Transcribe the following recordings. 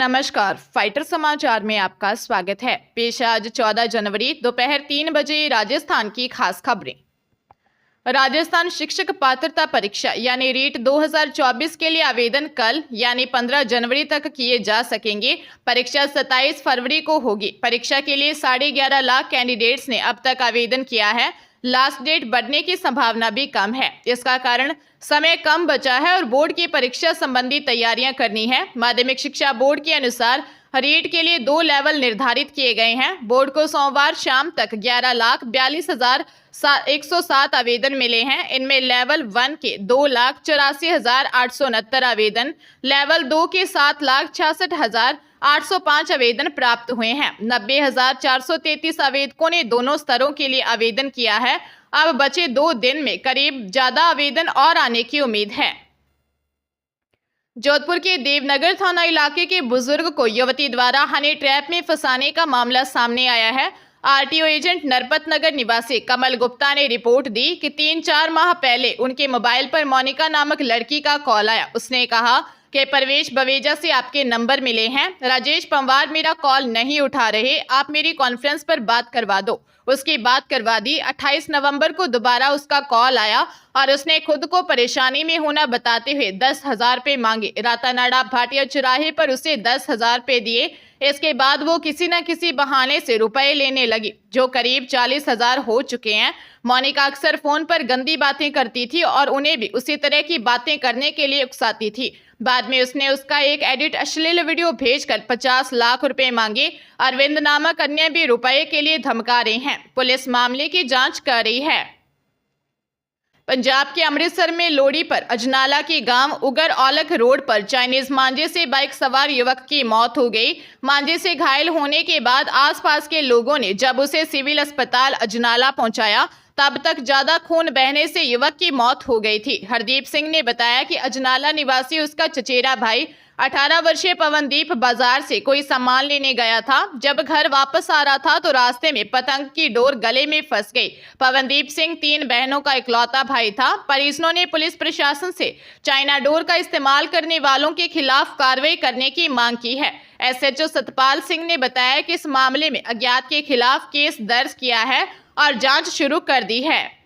नमस्कार, फाइटर समाचार में आपका स्वागत है। पेश है आज 14 जनवरी दोपहर 3 बजे राजस्थान की खास खबरें। राजस्थान शिक्षक पात्रता परीक्षा यानी रीट 2024 के लिए आवेदन कल यानी 15 जनवरी तक किए जा सकेंगे। परीक्षा 27 फरवरी को होगी। परीक्षा के लिए 11.5 लाख कैंडिडेट्स ने अब तक आवेदन किया है। लास्ट डेट बढ़ने की संभावना भी कम है। इसका कारण समय कम बचा है और बोर्ड की परीक्षा संबंधी तैयारियां करनी है। माध्यमिक शिक्षा बोर्ड के अनुसार रीट के लिए 2 लेवल निर्धारित किए गए हैं। बोर्ड को सोमवार शाम तक 11,42,107 आवेदन मिले हैं। इनमें लेवल 1 के 2,84,869 आवेदन, लेवल 2 के 7,66,805 आवेदन प्राप्त हुए हैं। 90,433 आवेदकों ने दोनों स्तरों के लिए आवेदन किया है। अब बचे 2 दिन में करीब ज्यादा आवेदन और आने की उम्मीद है। जोधपुर के देवनगर थाना इलाके के बुजुर्ग को युवती द्वारा हनी ट्रैप में फंसाने का मामला सामने आया है। आरटीओ एजेंट नरपत नगर निवासी कमल गुप्ता ने रिपोर्ट दी कि 3-4 माह पहले उनके मोबाइल पर मोनिका नामक लड़की का कॉल आया। उसने कहा कि परवेश बवेजा से आपके नंबर मिले हैं। राजेश पंवार मेरा कॉल नहीं उठा रहे, आप मेरी कॉन्फ्रेंस पर बात करवा दो। उसकी बात करवा दी। 28 नवंबर को दोबारा उसका कॉल आया और उसने खुद को परेशानी में होना बताते हुए 10,000 रुपये मांगे। रातानाडा भाटिया चौराहे पर उसे 10,000 रुपये दिए। इसके बाद वो किसी न किसी बहाने से रुपए लेने लगी, जो करीब 40,000 हो चुके हैं। मोनिका अक्सर फोन पर गंदी बातें करती थी और उन्हें भी उसी तरह की बातें करने के लिए उकसाती थी। बाद में उसने उसका एक एडिट अश्लील वीडियो भेजकर 50 लाख रुपए मांगे। अरविंद नामक अन्य भी रुपए के लिए धमका रहे हैं। पुलिस मामले की जांच कर रही है। पंजाब के अमृतसर में लोहड़ी पर अजनाला के गांव उगर औलख रोड पर चाइनीज मांझे से बाइक सवार युवक की मौत हो गई। मांझे से घायल होने के बाद आसपास के लोगों ने जब उसे सिविल अस्पताल अजनाला पहुंचाया, तब तक ज्यादा खून बहने से युवक की मौत हो गई थी। हरदीप सिंह ने बताया कि अजनाला निवासी उसका चचेरा भाई 18 वर्षीय पवनदीप बाजार से कोई सामान लेने गया था। जब घर वापस आ रहा था तो रास्ते में पतंग की डोर गले में फंस गई। पवनदीप सिंह 3 बहनों का इकलौता भाई था। परिजनों ने पुलिस प्रशासन से चाइना डोर का इस्तेमाल करने वालों के खिलाफ कार्रवाई करने की मांग की है। एसएचओ सतपाल सिंह ने बताया कि इस मामले में अज्ञात के खिलाफ केस दर्ज किया है और जांच शुरू कर दी है।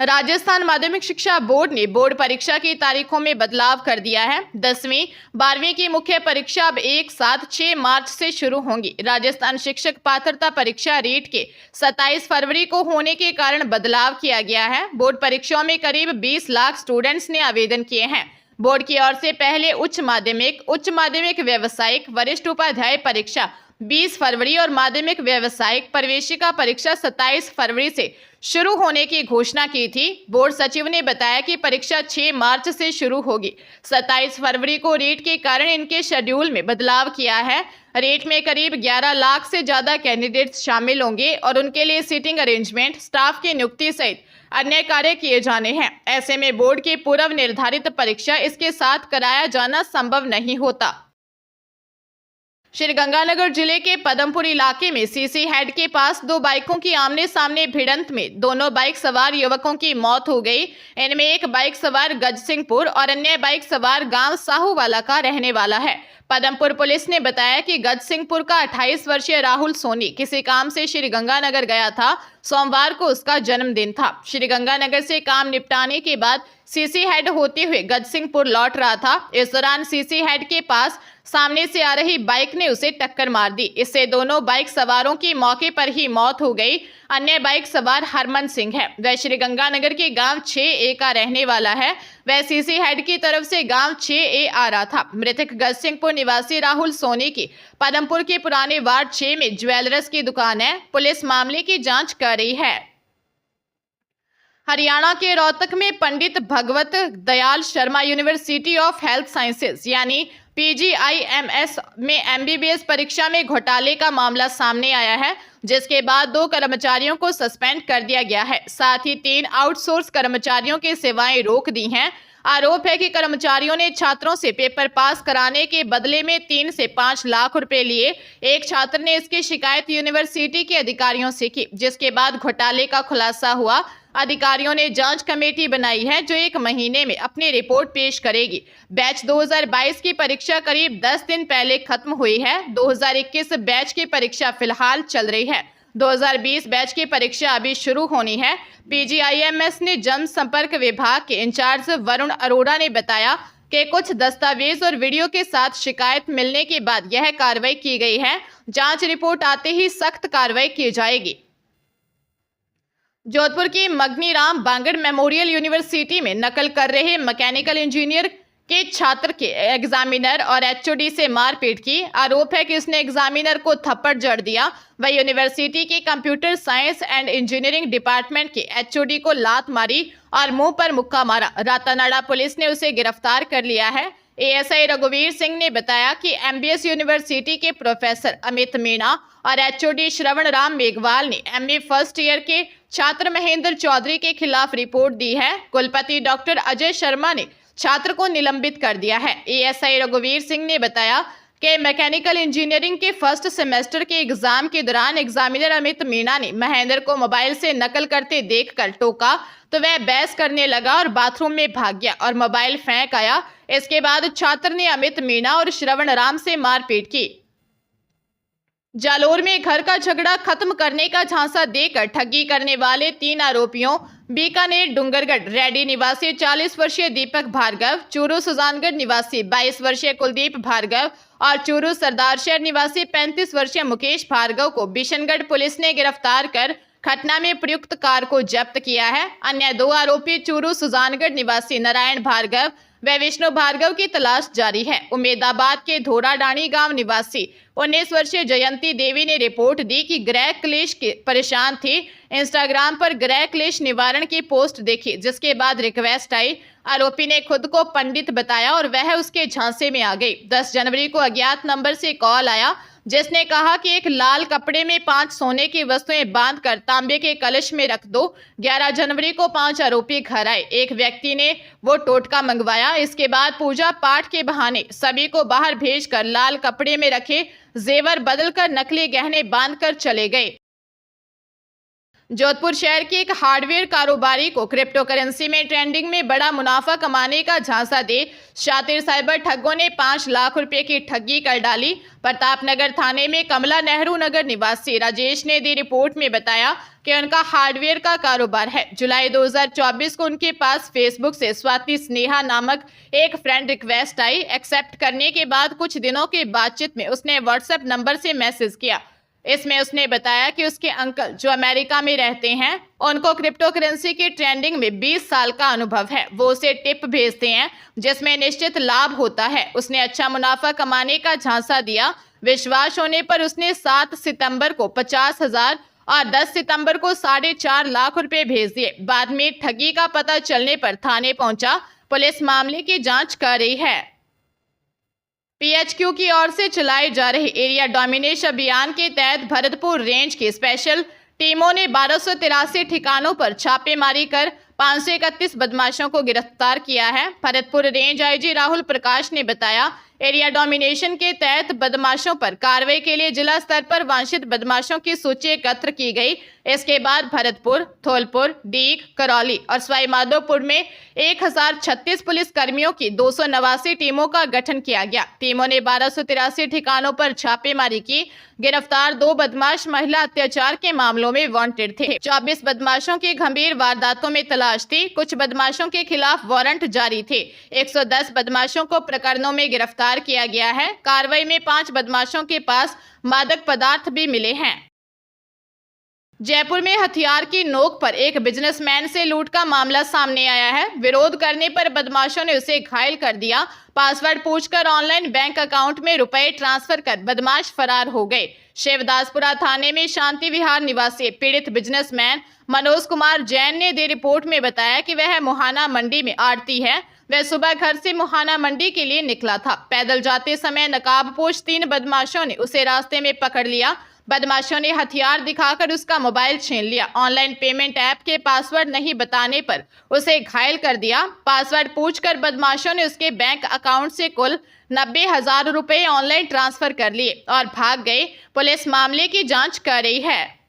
राजस्थान माध्यमिक शिक्षा बोर्ड ने बोर्ड परीक्षा की तारीखों में बदलाव कर दिया है। 10वीं 12वीं की मुख्य परीक्षा अब एक साथ 6 मार्च से शुरू होंगी। राजस्थान शिक्षक पात्रता परीक्षा रीट के 27 फरवरी को होने के कारण बदलाव किया गया है। बोर्ड परीक्षाओं में करीब 20 लाख स्टूडेंट्स ने आवेदन किए हैं। बोर्ड की ओर से पहले उच्च माध्यमिक व्यावसायिक वरिष्ठ उपाध्याय परीक्षा 20 फरवरी और माध्यमिक व्यावसायिक प्रवेशिका परीक्षा 27 फरवरी से शुरू होने की घोषणा की थी। बोर्ड सचिव ने बताया कि परीक्षा 6 मार्च से शुरू होगी। 27 फरवरी को रीट के कारण इनके शेड्यूल में बदलाव किया है। रीट में करीब 11 लाख से ज्यादा कैंडिडेट्स शामिल होंगे और उनके लिए सीटिंग अरेंजमेंट, स्टाफ की नियुक्ति सहित अन्य कार्य किए जाने हैं। ऐसे में बोर्ड की पूर्व निर्धारित परीक्षा इसके साथ कराया जाना संभव नहीं होता। श्रीगंगानगर जिले के पदमपुर इलाके में सीसी हेड के पास 2 बाइकों की आमने सामने भिड़ंत में दोनों बाइक सवार युवकों की मौत हो गई। इनमें एक बाइक सवार गजसिंहपुर और अन्य बाइक सवार गांव साहूवाला का रहने वाला है। पदमपुर पुलिस ने बताया कि गजसिंहपुर का 28 वर्षीय राहुल सोनी किसी काम से श्रीगंगानगर गया था। सोमवार को उसका जन्मदिन था। श्रीगंगानगर से काम निपटाने के बाद सीसी हेड होते हुए गजसिंहपुर लौट रहा था। इस दौरान सीसी हेड के पास सामने से आ रही बाइक ने उसे टक्कर मार दी। इससे दोनों बाइक सवारों की मौके पर ही मौत हो गई। अन्य बाइक सवार हरमन सिंह है। वह श्रीगंगानगर के गांव 6A का रहने वाला है। वह सीसी हेड की तरफ से गांव 6A आ रहा था। मृतक गजसिंहपुर निवासी राहुल सोनी की पदमपुर के पुराने वार्ड 6 में ज्वेलर्स की दुकान है। पुलिस मामले की जांच कर रही है। हरियाणा के रोहतक में Pandit Bhagwat Dayal Sharma university of health sciences यानी PGIMS में MBBS परीक्षा में घोटाले का मामला सामने आया है, जिसके बाद 2 कर्मचारियों को सस्पेंड कर दिया गया है। साथ ही 3 आउटसोर्स कर्मचारियों की सेवाएं रोक दी हैं। आरोप है कि कर्मचारियों ने छात्रों से पेपर पास कराने के बदले में 3 से 5 लाख रुपए लिए। एक छात्र ने इसकी शिकायत यूनिवर्सिटी के अधिकारियों से की, जिसके बाद घोटाले का खुलासा हुआ। अधिकारियों ने जांच कमेटी बनाई है जो 1 महीने में अपनी रिपोर्ट पेश करेगी। बैच 2022 की परीक्षा करीब 10 दिन पहले खत्म हुई है। 2021 बैच की परीक्षा फिलहाल चल रही है। 2020 बैच की परीक्षा अभी शुरू होनी है। पीजीआईएमएस ने जनसंपर्क विभाग के इंचार्ज वरुण अरोड़ा ने बताया कि कुछ दस्तावेज और वीडियो के साथ शिकायत मिलने के बाद यह कार्रवाई की गई है। जांच रिपोर्ट आते ही सख्त कार्रवाई की जाएगी। जोधपुर की मगनीराम बांगड़ मेमोरियल यूनिवर्सिटी में नकल कर रहे मैकेनिकल इंजीनियर के छात्र के एग्जामिनर और एचओडी से मारपीट की। आरोप है कि उसने एग्जामिनर को थप्पड़ जड़ दिया। वह यूनिवर्सिटी के computer science and engineering department के एचओडी को लात मारी और मुंह पर मुक्का मारा। रातानाडा पुलिस ने उसे गिरफ्तार कर लिया है। एएसआई रघुवीर सिंह ने बताया कि एमबीएस यूनिवर्सिटी के प्रोफेसर अमित मीणा और एचओडी श्रवण राम मेघवाल ने एमए फर्स्ट ईयर के छात्र महेंद्र चौधरी के खिलाफ रिपोर्ट दी है। कुलपति डॉक्टर अजय शर्मा ने छात्र को निलंबित कर दिया है। एएसआई रघुवीर सिंह ने बताया कि मैकेनिकल इंजीनियरिंग के फर्स्ट सेमेस्टर के एग्जाम के दौरान एग्जामिनर अमित मीणा ने महेंद्र को मोबाइल से नकल करते देखकर टोका तो वह बहस करने लगा और बाथरूम में भाग गया और मोबाइल फेंक आया। इसके बाद छात्र ने अमित मीणा और श्रवण राम से मारपीट की। जालोर में घर का झगड़ा खत्म करने का झांसा देकर ठगी करने वाले 3 आरोपियों बीकानेर डूंगरगढ़ रेड्डी निवासी 40 वर्षीय दीपक भार्गव, चूरू सुजानगढ़ निवासी 22 वर्षीय कुलदीप भार्गव और चूरू सरदारशहर निवासी 35 वर्षीय मुकेश भार्गव को बिशनगढ़ पुलिस ने गिरफ्तार कर घटना में प्रयुक्त कार को जब्त किया है। अन्य 2 आरोपी चूरू सुजानगढ़ निवासी नारायण भार्गव व विष्णु भार्गव की तलाश जारी है। उमेदाबाद के धोराडाणी गांव निवासी 19 वर्षीय जयंती देवी ने रिपोर्ट दी कि गृह क्लेश के परेशान थी। इंस्टाग्राम पर गृह क्लेश निवारण की पोस्ट देखी, जिसके बाद रिक्वेस्ट आई। आरोपी ने खुद को पंडित बताया और वह उसके झांसे में आ गई। 10 जनवरी को अज्ञात नंबर से कॉल आया जिसने कहा कि एक लाल कपड़े में 5 सोने की वस्तुएं बांधकर तांबे के कलश में रख दो। 11 जनवरी को 5 आरोपी घर आए। एक व्यक्ति ने वो टोटका मंगवाया। इसके बाद पूजा पाठ के बहाने सभी को बाहर भेजकर लाल कपड़े में रखे जेवर बदलकर नकली गहने बांधकर चले गए। जोधपुर शहर के एक हार्डवेयर कारोबारी को क्रिप्टो करेंसी में ट्रेंडिंग में बड़ा मुनाफा कमाने का झांसा दे शातिर साइबर ठगों ने 5 लाख रुपए की ठगी कर डाली। प्रतापनगर थाने में कमला नेहरू नगर निवासी राजेश ने दी रिपोर्ट में बताया कि उनका हार्डवेयर का कारोबार है। जुलाई 2024 को उनके पास फेसबुक से स्वाति स्नेहा नामक एक फ्रेंड रिक्वेस्ट आई। एक्सेप्ट करने के बाद कुछ दिनों की बातचीत में उसने व्हाट्सएप नंबर से मैसेज किया। इसमें उसने बताया कि उसके अंकल जो अमेरिका में रहते हैं उनको क्रिप्टो करेंसी की ट्रेंडिंग में 20 साल का अनुभव है। वो उसे टिप भेजते हैं जिसमें निश्चित लाभ होता है। उसने अच्छा मुनाफा कमाने का झांसा दिया। विश्वास होने पर उसने 7 सितंबर को 50,000 और 10 सितंबर को 4.5 लाख रुपए भेज दिए। बाद में ठगी का पता चलने पर थाने पहुंचा। पुलिस मामले की जांच कर रही है। पीएचक्यू की ओर से चलाए जा रहे एरिया डोमिनेशन अभियान के तहत भरतपुर रेंज की स्पेशल टीमों ने 1283 ठिकानों पर छापेमारी कर 531 बदमाशों को गिरफ्तार किया है। भरतपुर रेंज आईजी राहुल प्रकाश ने बताया, एरिया डोमिनेशन के तहत बदमाशों पर कार्रवाई के लिए जिला स्तर पर वांछित बदमाशों की सूची एकत्र की गई। इसके बाद भरतपुर, धौलपुर, डीग, करौली और सवाई माधोपुर में 1036 पुलिस कर्मियों की 289 टीमों का गठन किया गया। टीमों ने 1283 ठिकानों पर छापेमारी की। गिरफ्तार 2 बदमाश महिला अत्याचार के मामलों में वांटेड थे। 24 बदमाशों की गंभीर वारदातों में तलाश थी। कुछ बदमाशों के खिलाफ वारंट जारी थे। 110 बदमाशों को प्रकरणों में गिरफ्तार किया गया है। कार्रवाई में 5 बदमाशों के पास मादक पदार्थ भी मिले हैं। जयपुर में हथियार की नोक पर एक बिजनेसमैन से लूट का मामला सामने आया है। विरोध करने पर बदमाशों ने उसे घायल कर दिया। पासवर्ड पूछकर ऑनलाइन बैंक अकाउंट में रुपए ट्रांसफर कर बदमाश फरार हो गए। शिवदासपुरा थाने में शांति विहार निवासी पीड़ित बिजनेसमैन मनोज कुमार जैन ने दी रिपोर्ट में बताया कि वह मुहाना मंडी में आड़ती है। वह सुबह घर से मुहाना मंडी के लिए निकला था। पैदल जाते समय नकाबपोश 3 बदमाशों ने उसे रास्ते में पकड़ लिया। बदमाशों ने हथियार दिखाकर उसका मोबाइल छीन लिया। ऑनलाइन पेमेंट ऐप के पासवर्ड नहीं बताने पर उसे घायल कर दिया। पासवर्ड पूछकर बदमाशों ने उसके बैंक अकाउंट से कुल 90,000 रुपए ऑनलाइन ट्रांसफर कर लिए और भाग गए। पुलिस मामले की जांच कर रही है।